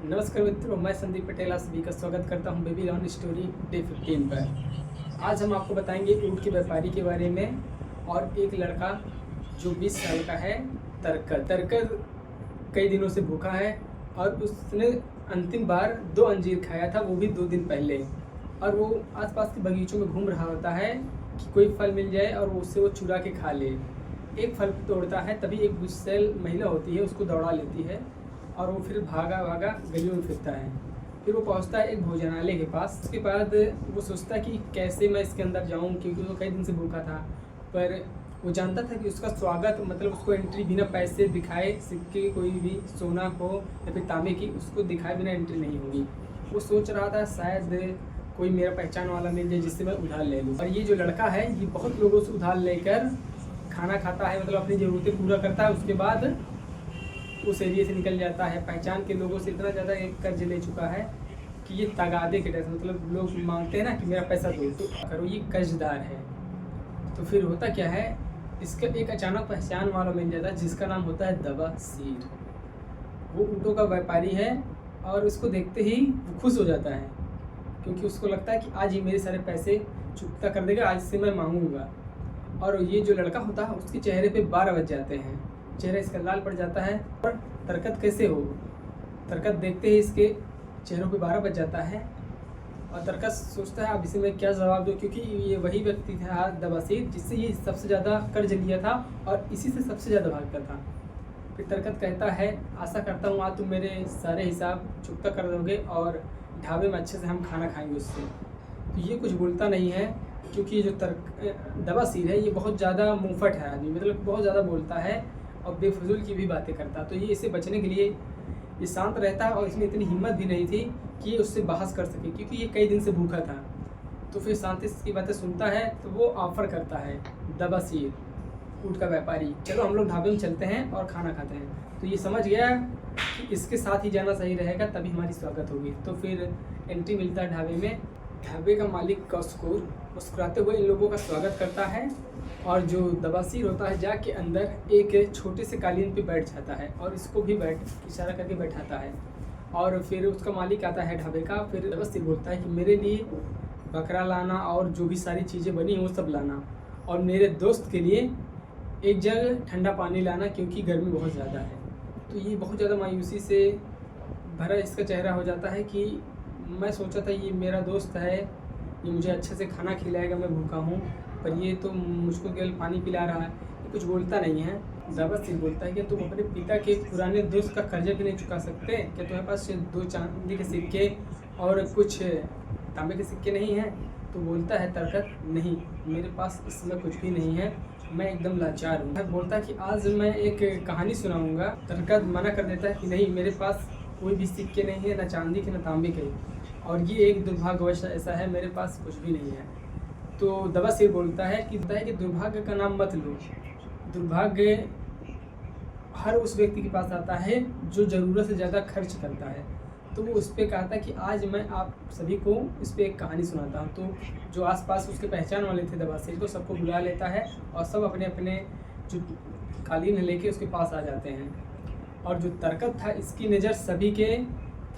नमस्कार मित्रों, मैं संदीप पटेल आप सभी का स्वागत करता हूं बेबी लॉन स्टोरी डे 15 पर। आज हम आपको बताएंगे ऊँट के व्यापारी के बारे में और एक लड़का जो 20 साल का है, तरकत कई दिनों से भूखा है और उसने अंतिम बार 2 अंजीर खाया था, वो भी 2 दिन पहले। और वो आसपास के बगीचों में घूम रहा होता है कि कोई फल मिल जाए और उससे वो चुरा के खा ले। एक फल तोड़ता है, तभी एक गुस्सैल महिला होती है, उसको दौड़ा लेती है और वो फिर भागा भागा गलियों में फिरता है। फिर वो पहुंचता है एक भोजनालय के पास। उसके बाद वो सोचता है कि कैसे मैं इसके अंदर जाऊं, क्योंकि वो कई दिन से भूखा था। पर वो जानता था कि उसका स्वागत मतलब उसको एंट्री बिना पैसे दिखाए, सिक्के कोई भी सोना हो या फिर तांबे की, उसको दिखाए बिना एंट्री नहीं होगी। वो सोच रहा था शायद कोई मेरा पहचान वाला मिल जाए जिससे मैं उधार ले लूँ। और ये जो लड़का है ये बहुत लोगों से उधार लेकर खाना खाता है, मतलब अपनी ज़रूरतें पूरा करता है। उसके बाद उस एरिया से निकल जाता है। पहचान के लोगों से इतना ज़्यादा एक कर्ज ले चुका है कि ये तगादे के डर, मतलब लोग मांगते हैं ना कि मेरा पैसा दो, तो करो, ये कर्जदार है। तो फिर होता क्या है, इसका एक अचानक पहचान वाला मिल जाता है जिसका नाम होता है दबासीर। वो ऊँटों का व्यापारी है और उसको देखते ही वो खुश हो जाता है, क्योंकि उसको लगता है कि आज ही मेरे सारे पैसे चुकता कर देगा, आज से मैं मांगूंगा। और ये जो लड़का होता है उसके चेहरे पे 12 बज जाते हैं, चेहरा इसका लाल पड़ जाता है। और तरकत कैसे हो, तरकत देखते ही इसके चेहरों पे 12 बज जाता है और तरकत सोचता है अब इसे मैं क्या जवाब दूँ, क्योंकि ये वही व्यक्ति था दबासीर जिससे ये सबसे ज़्यादा कर्ज लिया था और इसी से सबसे ज़्यादा भागता था। फिर तरकत कहता है आशा करता हूँ आज तुम मेरे सारे हिसाब चुकता कर दोगे और ढाबे में अच्छे से हम खाना खाएंगे उससे। तो ये कुछ बोलता नहीं है, क्योंकि जो दबासीर है ये बहुत ज़्यादा मुंहफट है आदमी, मतलब बहुत ज़्यादा बोलता है और बेफजूल की भी बातें करता। तो ये इससे बचने के लिए ये शांत रहता है और इसमें इतनी हिम्मत भी नहीं थी कि ये उससे बहस कर सके, क्योंकि ये कई दिन से भूखा था। तो फिर शांति से इसकी बातें सुनता है तो वो ऑफर करता है दबासीर, ऊँट का व्यापारी, चलो हम लोग ढाबे में चलते हैं और खाना खाते हैं। तो ये समझ गया कि इसके साथ ही जाना सही रहेगा, तभी हमारी स्वागत होगी। तो फिर एंट्री मिलता है ढाबे में। ढाबे का मालिक कौशकूर मुस्कुराते हुए इन लोगों का स्वागत करता है और जो दबासीर होता है जाके अंदर एक छोटे से कालीन पे बैठ जाता है और इसको भी इशारा करके बैठाता है। और फिर उसका मालिक आता है ढाबे का। फिर दबासीर बोलता है कि मेरे लिए बकरा लाना और जो भी सारी चीज़ें बनी वो सब लाना, और मेरे दोस्त के लिए एक जग ठंडा पानी लाना, क्योंकि गर्मी बहुत ज़्यादा है। तो ये बहुत ज़्यादा मायूसी से भरा इसका चेहरा हो जाता है कि मैं सोचा था ये मेरा दोस्त है, ये मुझे अच्छे से खाना खिलाएगा, मैं भूखा हूँ, पर ये तो मुझको केवल पानी पिला रहा है। ये कुछ बोलता नहीं है। दबासीर बोलता है कि तुम अपने पिता के पुराने दोस्त का कर्जा भी नहीं चुका सकते क्या? तुम्हारे पास 2 चांदी के सिक्के और कुछ तांबे के सिक्के नहीं हैं? तो बोलता है तरकत, नहीं मेरे पास इस समय कुछ भी नहीं है, मैं एकदम लाचार हूँ। बोलता है कि आज मैं एक कहानी सुनाऊँगा। तरकत मना कर देता है कि नहीं, मेरे पास कोई भी सिक्के नहीं है, ना चांदी के ना तांबे के, और ये एक दुर्भाग्यवश ऐसा है, मेरे पास कुछ भी नहीं है। तो दबासीर बोलता है कि दुर्भाग्य का नाम मत लो। दुर्भाग्य हर उस व्यक्ति के पास आता है जो ज़रूरत से ज़्यादा खर्च करता है। तो वो उस पर कहता है कि आज मैं आप सभी को इस पर एक कहानी सुनाता हूँ। तो जो आसपास उसके पहचान वाले थे दबासीर को, सबको बुला लेता है और सब अपने अपने जो कालीन लेके उसके पास आ जाते हैं। और जो तरकत था इसकी नज़र सभी के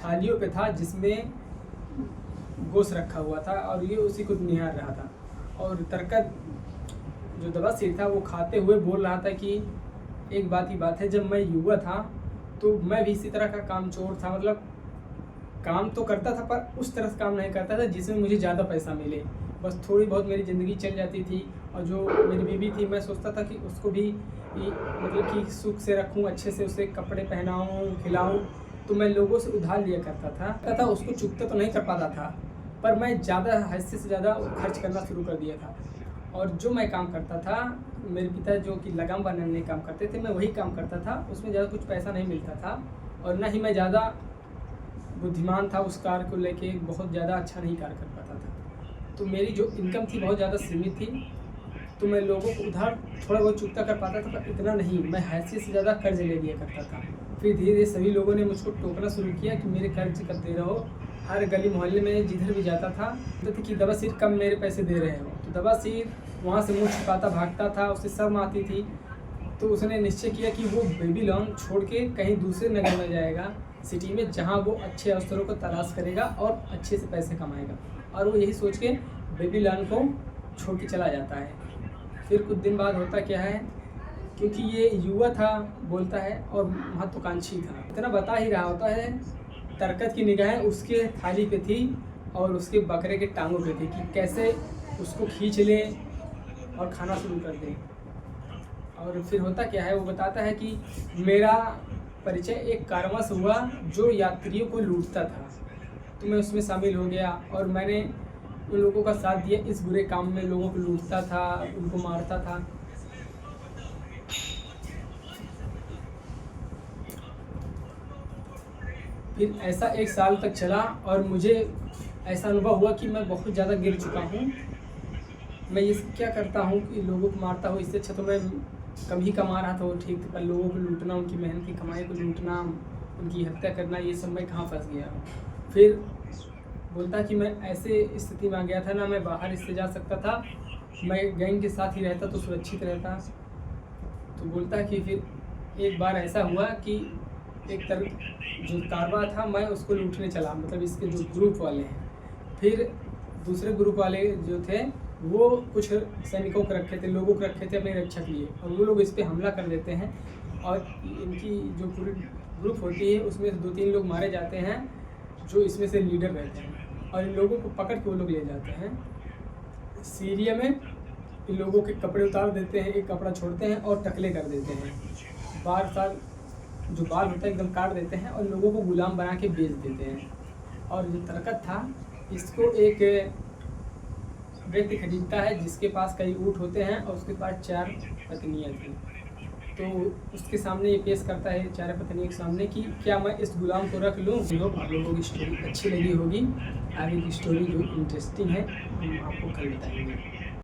थालियों पे था जिसमें गोश्त रखा हुआ था और ये उसी को निहार रहा था। और तरकत जो दबासीर था वो खाते हुए बोल रहा था कि एक बात ही बात है, जब मैं युवा था तो मैं भी इसी तरह का कामचोर था, मतलब काम तो करता था पर उस तरह से काम नहीं करता था जिसमें मुझे ज़्यादा पैसा मिले, बस थोड़ी बहुत मेरी ज़िंदगी चल जाती थी। और जो मेरी बीवी थी मैं सोचता था कि उसको भी मतलब कि सुख से रखूं, अच्छे से उसे कपड़े पहनाऊं, खिलाऊं। तो मैं लोगों से उधार लिया करता था, उसको चुकता तो नहीं कर पाता था, पर मैं ज़्यादा हैसियत से ज़्यादा खर्च करना शुरू कर दिया था। और जो मैं काम करता था, मेरे पिता जो कि लगाम बनाने काम करते थे, मैं वही काम करता था, उसमें ज़्यादा कुछ पैसा नहीं मिलता था और ना ही मैं ज़्यादा बुद्धिमान था उस कार्य को लेके, बहुत ज़्यादा अच्छा नहीं कार्य कर पाता था। तो मेरी जो इनकम थी बहुत ज़्यादा सीमित थी, तो मैं लोगों को उधार थोड़ा बहुत चुकता कर पाता था, पर इतना नहीं, मैं हैसियत से ज़्यादा कर्ज ले लिया करता था। फिर धीरे धीरे सभी लोगों ने मुझको टोकना शुरू किया कि मेरे कर्ज करते रहो। हर गली मोहल्ले में जिधर भी जाता था कहते कि दबासीर कम मेरे पैसे दे रहे हो। तो दबासीर वहाँ से मुँह छिपाता भागता था, उसे शर्म आती थी। तो उसने निश्चय किया कि वो बेबी लॉन छोड़ के कहीं दूसरे नगर में जाएगा, सिटी में, जहाँ वो अच्छे अवसरों को तलाश करेगा और अच्छे से पैसे कमाएगा। और वो यही सोच के बेबीलोन को छोड़ के चला जाता है। फिर कुछ दिन बाद होता क्या है, क्योंकि ये युवा था, बोलता है, और महत्वाकांक्षी था, इतना बता ही रहा होता है, तरकत की निगाहें उसके थाली पे थी और उसके बकरे के टांगों पे थी कि कैसे उसको खींच ले और खाना शुरू कर दे। और फिर होता क्या है, वो बताता है कि मेरा परिचय एक कारवां हुआ जो यात्रियों को लूटता था, तो मैं उसमें शामिल हो गया और मैंने उन लोगों का साथ दिया इस बुरे काम में। लोगों को लूटता था, उनको मारता था। फिर ऐसा 1 साल तक चला और मुझे ऐसा अनुभव हुआ कि मैं बहुत ज़्यादा गिर चुका हूँ। मैं ये क्या करता हूँ कि लोगों को मारता हूँ, इससे अच्छा तो मैं कम ही कमा रहा था, वो ठीक था, पर लोगों को लूटना, उनकी मेहनत की कमाई को लूटना, उनकी हत्या करना, ये सब मैं कहाँ फंस गया। फिर बोलता कि मैं ऐसे स्थिति में आ गया था ना, मैं बाहर इससे जा सकता था, मैं गैंग के साथ ही रहता तो सुरक्षित रहता। तो बोलता कि फिर एक बार ऐसा हुआ कि एक तरफ जो कारवा था, मैं उसको लूटने चला, मतलब इसके जो ग्रुप वाले हैं। फिर दूसरे ग्रुप वाले जो थे वो कुछ सैनिकों को रखे थे, लोगों को रखे थे अपने रक्षा के लिए, और वो लोग इस पर हमला कर देते हैं और इनकी जो पूरी ग्रुप होती है उसमें से 2-3 लोग मारे जाते हैं जो इसमें से लीडर रहते हैं, और इन लोगों को पकड़ के वो लोग ले जाते हैं सीरिया में। इन लोगों के कपड़े उतार देते हैं, एक कपड़ा छोड़ते हैं और टकले कर देते हैं, बाल जो बाल होता है एकदम काट देते हैं और लोगों को गुलाम बना के बेच देते हैं। और जो तरकत था, इसको एक व्यक्ति खरीदता है जिसके पास कई ऊँट होते हैं और उसके पास 4 पत्नियाँ थी। तो उसके सामने ये पेश करता है 4 पत्नियों के सामने कि क्या मैं इस गुलाम को रख लूँ। आप लोगों की स्टोरी अच्छी लगी होगी, आगे की स्टोरी जो इंटरेस्टिंग है हम आपको कल बताएंगे।